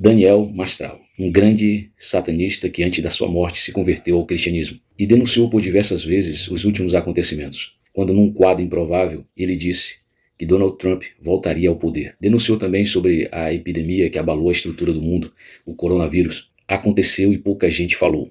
Daniel Mastral, um grande satanista que antes da sua morte se converteu ao cristianismo e denunciou por diversas vezes os últimos acontecimentos, quando num quadro improvável ele disse que Donald Trump voltaria ao poder. Denunciou também sobre a epidemia que abalou a estrutura do mundo, o coronavírus. Aconteceu e pouca gente falou.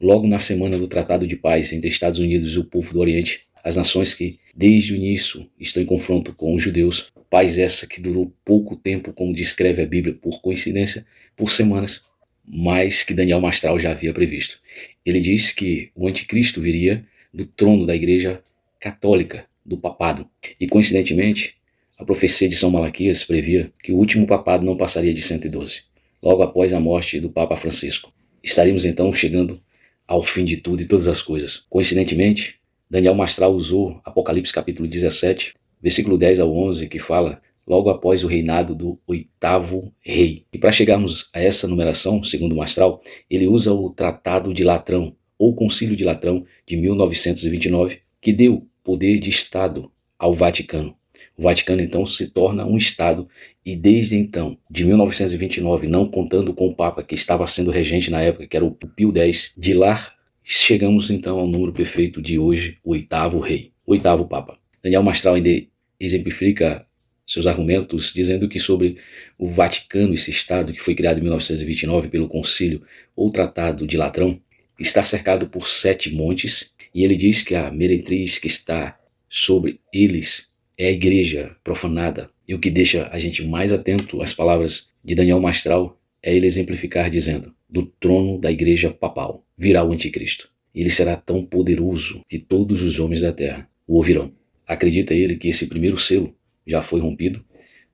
Logo na semana do Tratado de Paz entre Estados Unidos e o povo do Oriente, as nações que, desde o início, estão em confronto com os judeus, paz essa que durou pouco tempo, como descreve a Bíblia, por coincidência, por semanas, mas que Daniel Mastral já havia previsto. Ele diz que o anticristo viria do trono da Igreja Católica, do papado. E, coincidentemente, a profecia de São Malaquias previa que o último papado não passaria de 112, logo após a morte do Papa Francisco. Estaremos então chegando ao fim de tudo e todas as coisas. Coincidentemente, Daniel Mastral usou Apocalipse capítulo 17, versículo 10 ao 11, que fala logo após o reinado do 8º rei. E para chegarmos a essa numeração, segundo Mastral, ele usa o Tratado de Latrão, ou Concílio de Latrão, de 1929, que deu poder de Estado ao Vaticano. O Vaticano então se torna um Estado e desde então, de 1929, não contando com o Papa que estava sendo regente na época, que era o Pio X, de lá chegamos então ao número perfeito de hoje, o 8º rei, o 8º Papa. Daniel Mastral ainda exemplifica seus argumentos dizendo que sobre o Vaticano, esse Estado que foi criado em 1929 pelo Concílio ou Tratado de Latrão, está cercado por 7 montes, e ele diz que a meretriz que está sobre eles é a igreja profanada. E o que deixa a gente mais atento às palavras de Daniel Mastral é ele exemplificar dizendo: do trono da igreja papal virá o anticristo. Ele será tão poderoso que todos os homens da terra o ouvirão. Acredita ele que esse primeiro selo já foi rompido,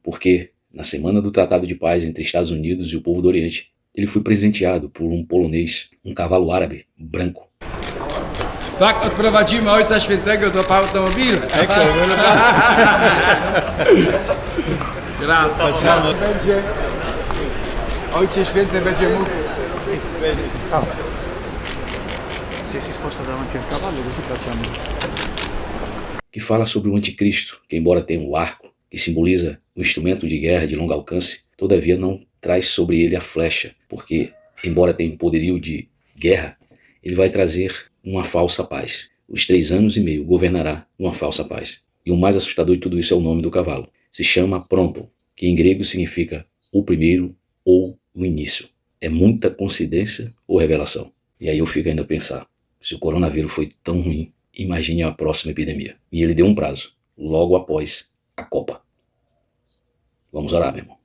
porque na semana do Tratado de Paz entre Estados Unidos e o povo do Oriente, ele foi presenteado por um polonês, um cavalo árabe branco. Tak odprowadzimy ojca świętego do automobilu. Grazie. Będzie, Ojciec Święty będzie mógł. Se si sposta davanti al cavallo, così facciamo. Que fala sobre o anticristo, que embora tenha um arco, que simboliza um instrumento de guerra de longo alcance, todavia não traz sobre ele a flecha, porque, embora tenha um poderio de guerra, ele vai trazer uma falsa paz. Os 3 anos e meio governará uma falsa paz. E o mais assustador de tudo isso é o nome do cavalo. Se chama Pronto, que em grego significa o primeiro ou o início. É muita coincidência ou revelação? E aí eu fico ainda a pensar, se o coronavírus foi tão ruim, imagine a próxima epidemia. E ele deu um prazo, logo após a Copa. Vamos orar, meu irmão.